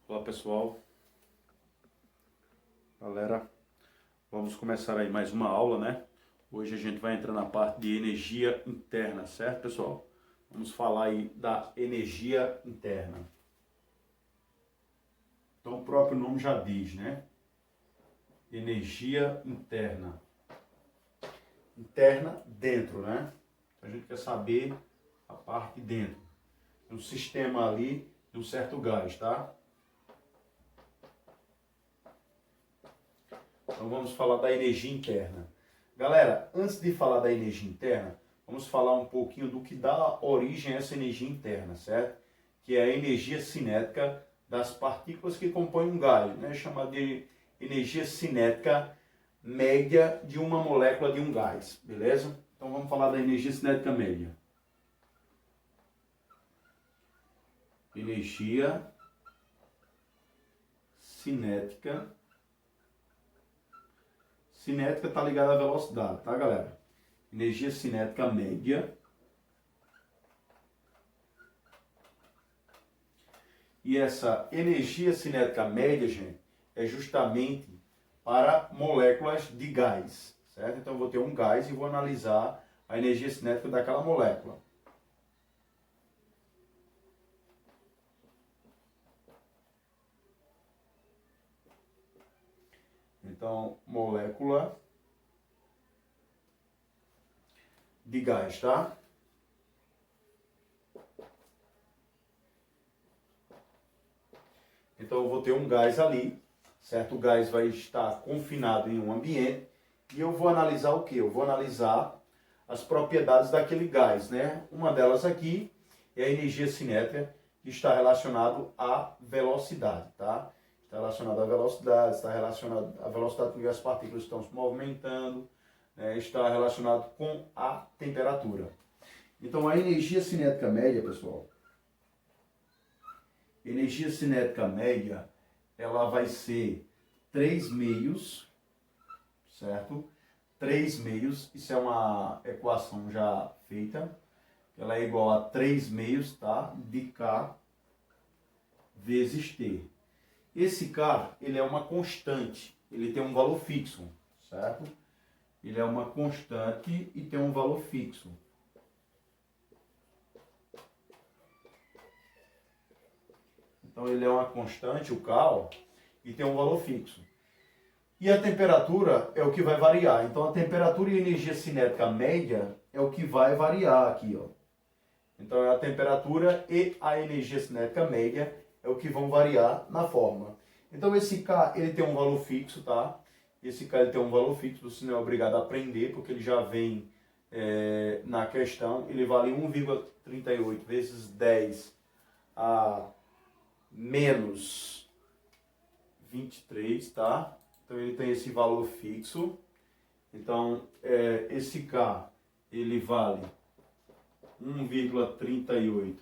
Olá pessoal, galera, vamos começar aí mais uma aula, né? Hoje a gente vai entrar na parte de energia interna, certo pessoal? Vamos falar aí da energia interna. Então o próprio nome já diz, né? Energia interna. Interna dentro, né? A gente quer saber a parte de dentro. Um sistema ali de um certo gás, tá? Então vamos falar da energia interna. Galera, antes de falar da energia interna, vamos falar um pouquinho do que dá origem a essa energia interna, certo? Que é a energia cinética das partículas que compõem um gás, né? Chamada de energia cinética média de uma molécula de um gás, beleza? Então vamos falar da energia cinética média. Energia cinética. Cinética está ligada à velocidade, tá, galera? Energia cinética média. E essa energia cinética média, gente, é justamente para moléculas de gás, certo? Então eu vou ter um gás e vou analisar a energia cinética daquela molécula. Então, molécula de gás, tá? Então eu vou ter um gás ali, certo? O gás vai estar confinado em um ambiente e eu vou analisar o quê? Eu vou analisar as propriedades daquele gás, né? Uma delas aqui é a energia cinética, que está relacionado à velocidade, tá? Está relacionado à velocidade, está relacionado à velocidade com que as partículas estão se movimentando, né? Está relacionado com a temperatura. Então a energia cinética média, pessoal, energia cinética média, ela vai ser 3 meios, certo? 3 meios, isso é uma equação já feita, ela é igual a 3 meios, tá? De K vezes T. Esse K, ele é uma constante, ele tem um valor fixo, certo? Ele é uma constante e tem um valor fixo. Então ele é uma constante, o K, ó, e tem um valor fixo. E a temperatura é o que vai variar. Então a temperatura e a energia cinética média é o que vai variar aqui, ó. Então a temperatura e a energia cinética média é o que vão variar na fórmula. Então esse K, ele tem um valor fixo, tá? Esse K ele tem um valor fixo, você não é obrigado a aprender, porque ele já vem na questão. Ele vale 1,38 vezes 10 a menos 23, tá? Então ele tem esse valor fixo. Então esse K, ele vale 1,38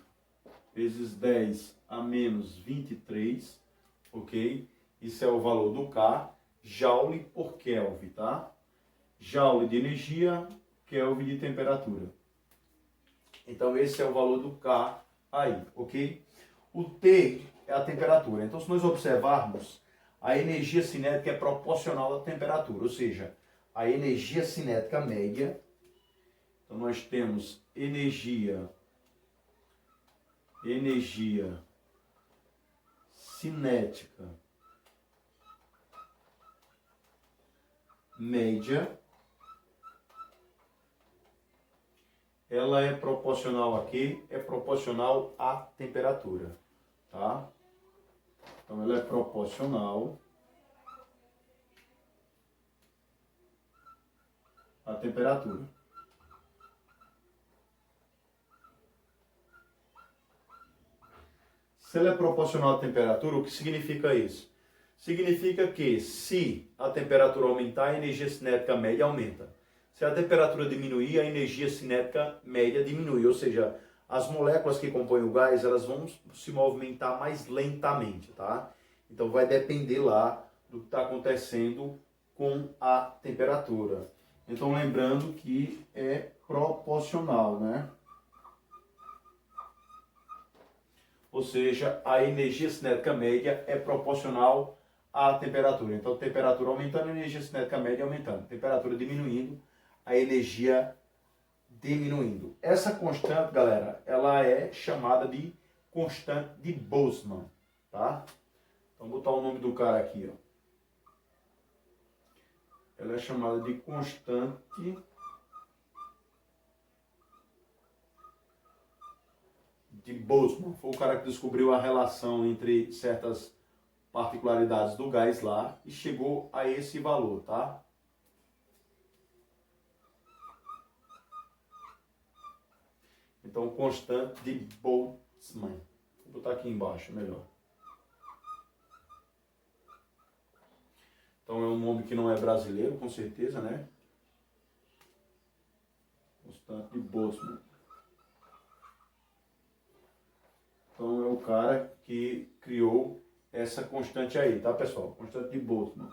vezes 10 a menos 23, ok? Isso é o valor do K, Joule por Kelvin, tá? Joule de energia, Kelvin de temperatura. Então esse é o valor do K aí, ok? O T é a temperatura. Então se nós observarmos, a energia cinética é proporcional à temperatura, ou seja, a energia cinética média. Então nós temos energia cinética média, ela é proporcional a quê? É proporcional à temperatura, tá? Então ela é proporcional à temperatura. Se ela é proporcional à temperatura, o que significa isso? Significa que se a temperatura aumentar, a energia cinética média aumenta. Se a temperatura diminuir, a energia cinética média diminui. Ou seja, as moléculas que compõem o gás, elas vão se movimentar mais lentamente, tá? Então vai depender lá do que está acontecendo com a temperatura. Então lembrando que é proporcional, né? ou seja, a energia cinética média é proporcional à temperatura. Então, temperatura aumentando, a energia cinética média aumentando. Temperatura diminuindo, a energia diminuindo. Essa constante, galera, ela é chamada de constante de Boltzmann, tá? Então, vou botar o nome do cara aqui, ó. Ela é chamada de constante de Boltzmann. Foi o cara que descobriu a relação entre certas particularidades do gás lá e chegou a esse valor, tá? Então, constante de Boltzmann. Vou botar aqui embaixo, melhor. Então, é um nome que não é brasileiro, com certeza, né? Constante de Boltzmann. Então, é o cara que criou essa constante aí, tá, pessoal? Constante de Boltzmann.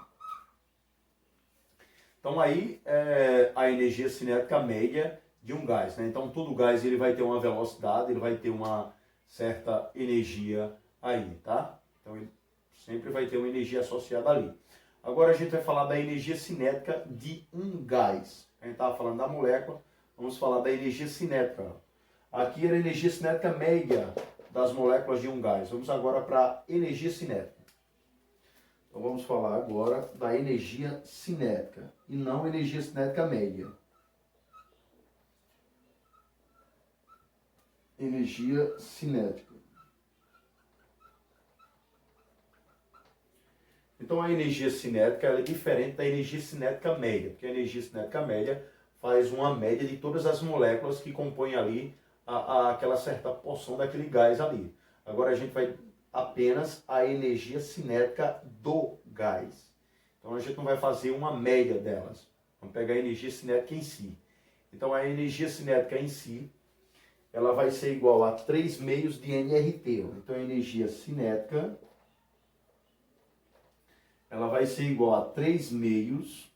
Então, aí é a energia cinética média de um gás, né? Então, todo gás ele vai ter uma velocidade, ele vai ter uma certa energia aí, tá? Então, ele sempre vai ter uma energia associada ali. Agora, a gente vai falar da energia cinética de um gás. A gente estava falando da molécula, vamos falar da energia cinética. Aqui era a energia cinética média das moléculas de um gás. Vamos agora para a energia cinética. Então vamos falar agora da energia cinética e não energia cinética média. Energia cinética. Então a energia cinética ela é diferente da energia cinética média, porque a energia cinética média faz uma média de todas as moléculas que compõem ali aquela certa porção daquele gás ali. Agora a gente vai apenas a energia cinética do gás. Então a gente não vai fazer uma média delas. Vamos pegar a energia cinética em si. Então a energia cinética em si, ela vai ser igual a 3 meios de nRT. Então a energia cinética, ela vai ser igual a 3 meios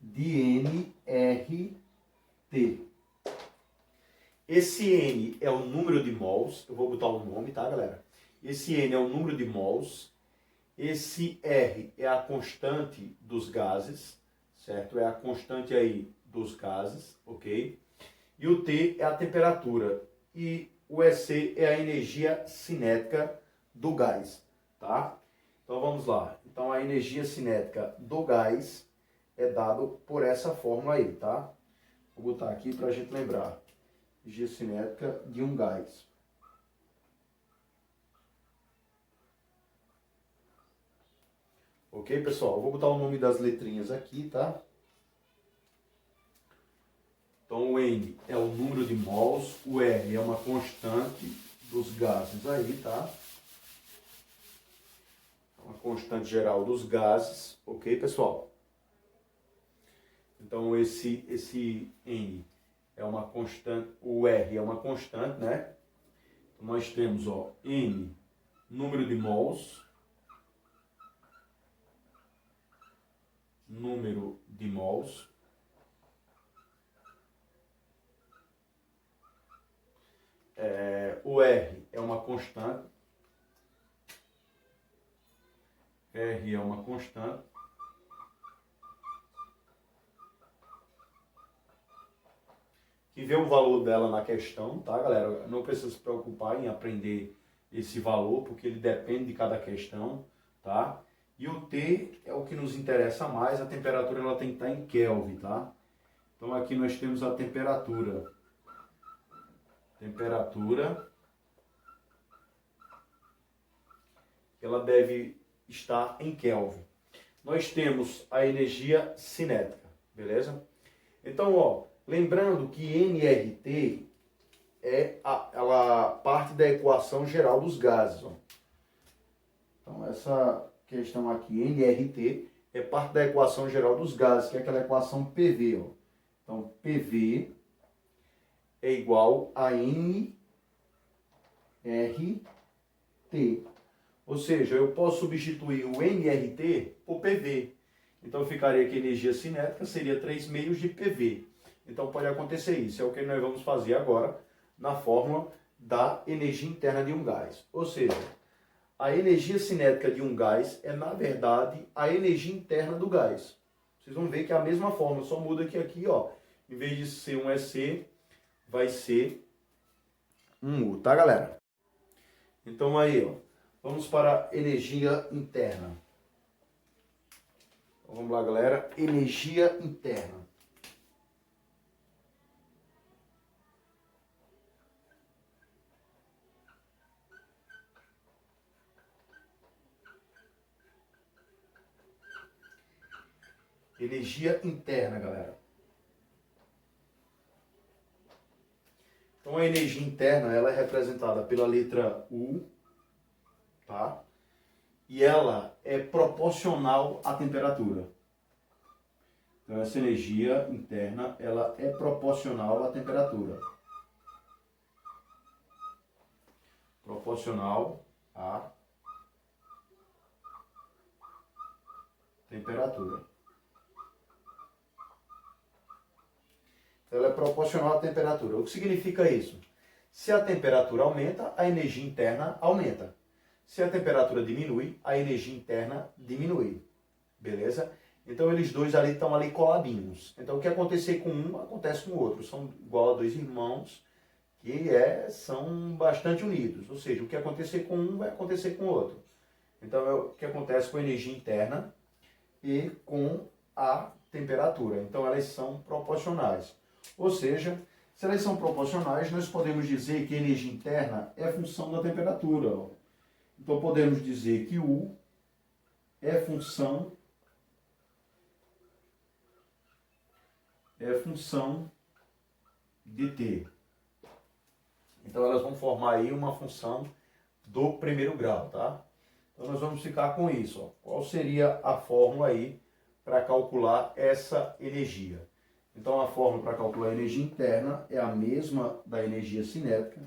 de nRT. Esse N é o número de mols, eu vou botar um nome, tá, galera? Esse N é o número de mols, esse R é a constante dos gases, certo? É a constante aí dos gases, ok? E o T é a temperatura, e o EC é a energia cinética do gás, tá? Então vamos lá. Então a energia cinética do gás é dado por essa fórmula aí, tá? Vou botar aqui para a gente lembrar. Energia cinética de um gás. Ok, pessoal? Eu vou botar o nome das letrinhas aqui, tá? Então o N é o número de mols, o R é uma constante dos gases aí, tá? Uma constante geral dos gases, ok, pessoal? Então esse N é uma constante, o R é uma constante, né? Então, nós temos, ó, N, número de mols, o R é uma constante, R é uma constante, que vê o valor dela na questão, tá, galera? Não precisa se preocupar em aprender esse valor, porque ele depende de cada questão, tá? E o T é o que nos interessa mais, a temperatura ela tem que estar em Kelvin, tá? Então aqui nós temos a temperatura. Temperatura, ela deve estar em Kelvin. Nós temos a energia cinética, beleza? Então, ó, lembrando que nRT é ela parte da equação geral dos gases. Ó. Então, essa questão aqui, nRT, é parte da equação geral dos gases, que é aquela equação PV. Ó. Então, PV é igual a nRT. Ou seja, eu posso substituir o nRT por PV. Então, ficaria que a energia cinética seria 3 meios de PV. Então pode acontecer isso, é o que nós vamos fazer agora. na fórmula da energia interna de um gás. Ou seja, a energia cinética de um gás é, na verdade, a energia interna do gás. Vocês vão ver que é a mesma fórmula, só muda que aqui, ó, em vez de ser um EC, vai ser um U, tá, galera? Então aí, ó, vamos para a energia interna. Então, vamos lá, galera. Energia interna. Energia interna, galera. Então a energia interna, ela é representada pela letra U, tá? E ela é proporcional à temperatura. Então essa energia interna, ela é proporcional à temperatura. Proporcional à temperatura. Ela é proporcional à temperatura. O que significa isso? Se a temperatura aumenta, a energia interna aumenta. Se a temperatura diminui, a energia interna diminui. Beleza? Então eles dois ali estão ali coladinhos. Então o que acontecer com um, acontece com o outro. São igual a dois irmãos que são bastante unidos. Ou seja, o que acontecer com um vai acontecer com o outro. Então é o que acontece com a energia interna e com a temperatura. Então elas são proporcionais. Ou seja, se elas são proporcionais, nós podemos dizer que a energia interna é função da temperatura. Ó. Então podemos dizer que U é função de T. Então elas vão formar aí uma função do primeiro grau, tá? Então nós vamos ficar com isso. Ó. Qual seria a fórmula aí para calcular essa energia? Então a fórmula para calcular a energia interna é a mesma da energia cinética,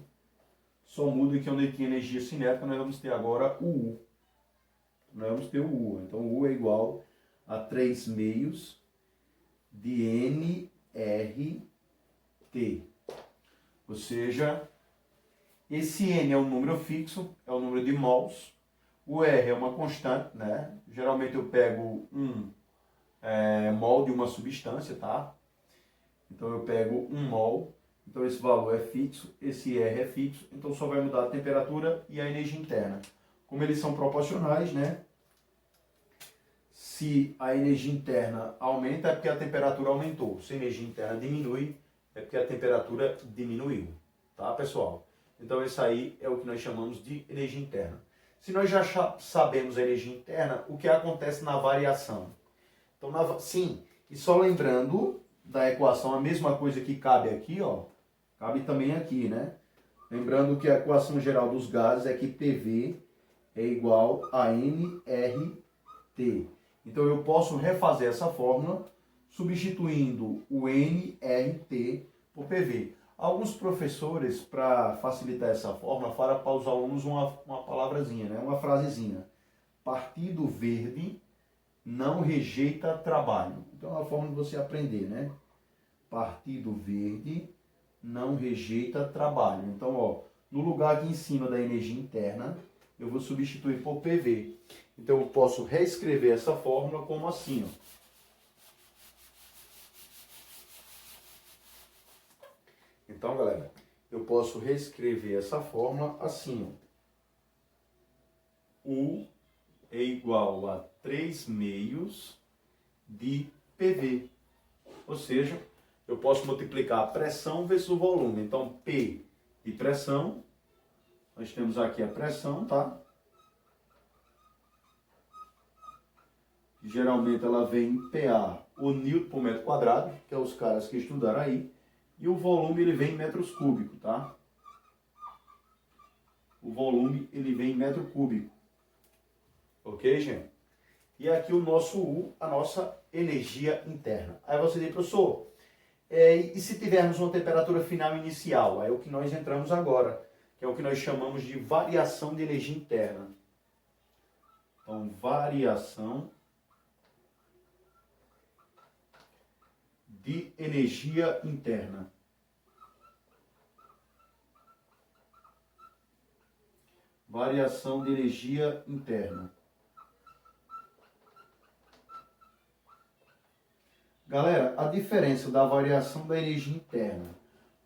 só muda que onde tinha energia cinética nós vamos ter agora o U. Nós vamos ter o U. Então o U é igual a 3 meios de nRT. Ou seja, esse N é um número fixo, é o número de mols. O R é uma constante, né? Geralmente eu pego um mol de uma substância, tá? Então eu pego 1 mol, então esse valor é fixo, esse R é fixo, então só vai mudar a temperatura e a energia interna. Como eles são proporcionais, né? Se a energia interna aumenta é porque a temperatura aumentou. Se a energia interna diminui é porque a temperatura diminuiu. Tá, pessoal? Então isso aí é o que nós chamamos de energia interna. Se nós já sabemos a energia interna, o que acontece na variação? Então, sim, e só lembrando da equação, a mesma coisa que cabe aqui, ó, cabe também aqui, né? Lembrando que a equação geral dos gases é que PV é igual a nRT. Então eu posso refazer essa fórmula substituindo o nRT por PV. Alguns professores, para facilitar essa fórmula, falam para os alunos uma palavrazinha, né? Uma frasezinha. Partido Verde não rejeita trabalho. Então é uma forma de você aprender, né? Partido Verde não rejeita trabalho. Então, ó, no lugar aqui em cima da energia interna, eu vou substituir por PV. Então eu posso reescrever essa fórmula como assim, ó. Então, galera, eu posso reescrever essa fórmula assim, ó. U é igual a 3 meios de PV. Ou seja, eu posso multiplicar a pressão vezes o volume. Então, P de pressão, nós temos aqui a pressão, tá? Geralmente ela vem em PA, o Newton por metro quadrado, que é os caras que estudaram aí. E o volume ele vem em metros cúbicos, tá? O volume ele vem em metro cúbico. Ok, gente? E aqui o nosso U, a nossa energia interna. Aí você diz, professor, e se tivermos uma temperatura final inicial? É o que nós entramos agora, que é o que nós chamamos de variação de energia interna. Então, variação de energia interna. Variação de energia interna. Galera, a diferença da variação da energia interna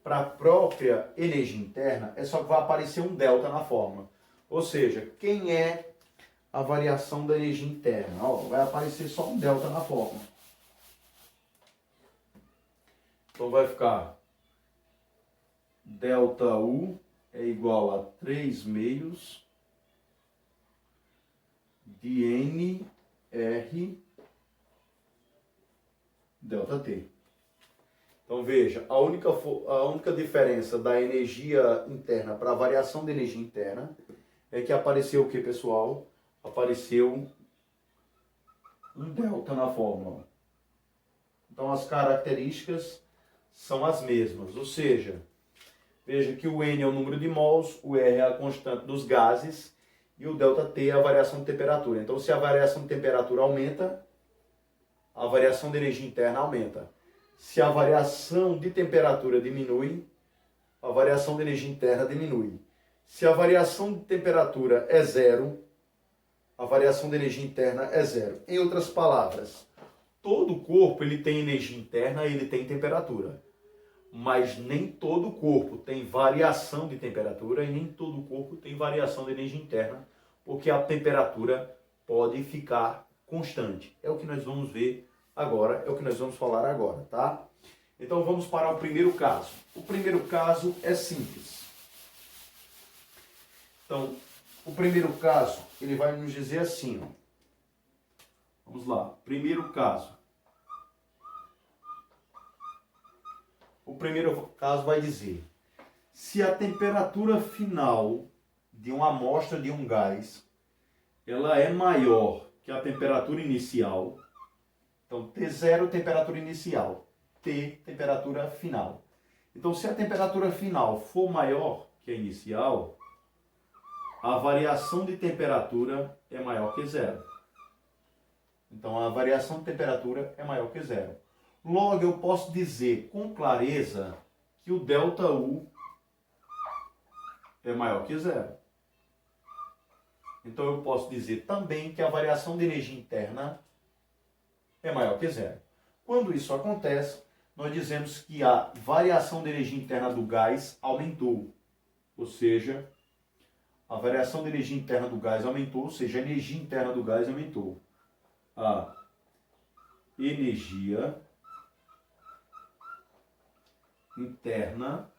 para a própria energia interna é só que vai aparecer um delta na fórmula. Ou seja, quem é a variação da energia interna? Ó, vai aparecer só um delta na fórmula. Então vai ficar delta U é igual a 3 meios de NR delta T. Então veja, a única diferença da energia interna para a variação da energia interna é que apareceu o que, pessoal? Apareceu um delta na fórmula. Então as características são as mesmas, ou seja, veja que o N é o número de mols, o R é a constante dos gases e o ΔT é a variação de temperatura. Então se a variação de temperatura aumenta, a variação de energia interna aumenta. Se a variação de temperatura diminui, a variação de energia interna diminui. Se a variação de temperatura é zero, a variação de energia interna é zero. Em outras palavras, todo corpo ele tem energia interna e ele tem temperatura. Mas nem todo corpo tem variação de temperatura e nem todo corpo tem variação de energia interna, porque a temperatura pode ficar constante. É o que nós vamos ver agora, é o que nós vamos falar agora, tá? Então vamos para o primeiro caso. O primeiro caso é simples. Então, o primeiro caso, ele vai nos dizer assim, ó. Vamos lá, primeiro caso. O primeiro caso vai dizer, se a temperatura final de uma amostra de um gás, ela é maior que a temperatura inicial, então T0, temperatura inicial, T, temperatura final. Então, se a temperatura final for maior que a inicial, a variação de temperatura é maior que zero. Então, a variação de temperatura é maior que zero. Logo, eu posso dizer com clareza que o ΔU é maior que zero. Então, eu posso dizer também que a variação de energia interna é maior que zero. Quando isso acontece, nós dizemos que a variação de energia interna do gás aumentou. Ou seja, a variação de energia interna do gás aumentou, ou seja, a energia interna do gás aumentou. A energia interna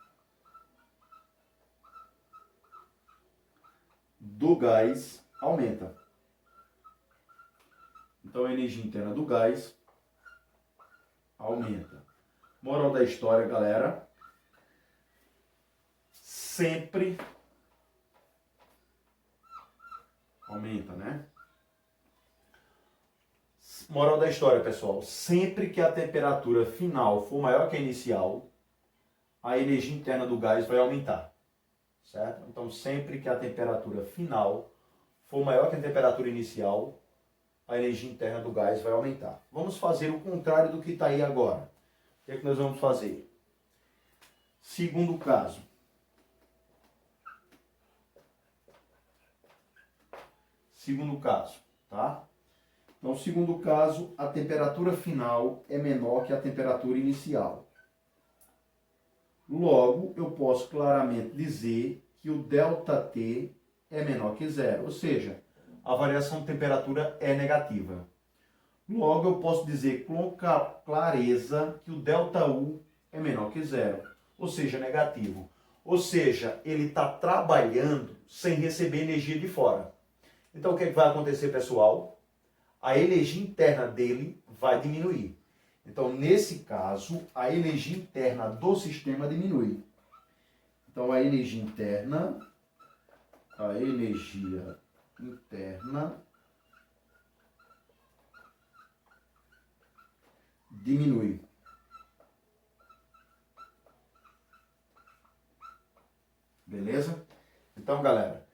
do gás aumenta. Então a energia interna do gás aumenta. Moral da história, galera, sempre aumenta, né? Moral da história, pessoal, sempre que a temperatura final for maior que a inicial, a energia interna do gás vai aumentar, certo? Então, sempre que a temperatura final for maior que a temperatura inicial, a energia interna do gás vai aumentar. Vamos fazer o contrário do que está aí agora. O que é que nós vamos fazer? Segundo caso. Segundo caso, tá? Então, segundo caso, a temperatura final é menor que a temperatura inicial. Logo, eu posso claramente dizer que o ΔT é menor que zero, ou seja, a variação de temperatura é negativa. Logo, eu posso dizer com clareza que o ΔU é menor que zero, ou seja, negativo. Ou seja, ele está trabalhando sem receber energia de fora. Então, o que é que vai acontecer, pessoal? A energia interna dele vai diminuir. Então, nesse caso, a energia interna do sistema diminui. Então, a energia interna diminui. Beleza? Então, galera,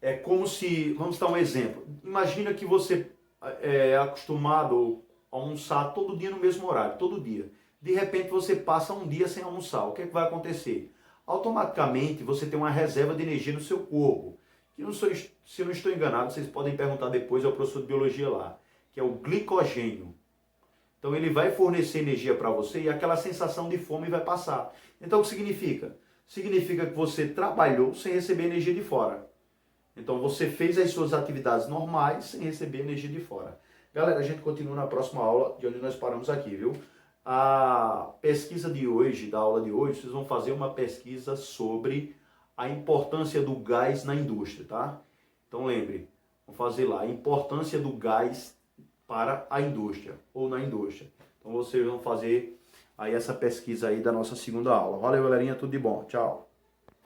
é como se, vamos dar um exemplo. Imagina que você é acostumado a almoçar todo dia no mesmo horário, todo dia. De repente você passa um dia sem almoçar. O que é que vai acontecer? Automaticamente você tem uma reserva de energia no seu corpo. que não sou, se eu não estou enganado, vocês podem perguntar depois ao professor de biologia lá, que é o glicogênio. Então ele vai fornecer energia para você e aquela sensação de fome vai passar. Então o que significa? Significa que você trabalhou sem receber energia de fora. Então você fez as suas atividades normais sem receber energia de fora. Galera, a gente continua na próxima aula, de onde nós paramos aqui, viu? A pesquisa de hoje, da aula de hoje, vocês vão fazer uma pesquisa sobre a importância do gás na indústria, tá? Então lembre, vamos fazer lá, a importância do gás para a indústria, ou na indústria. Então vocês vão fazer aí essa pesquisa aí da nossa segunda aula. Valeu, galerinha, tudo de bom. Tchau.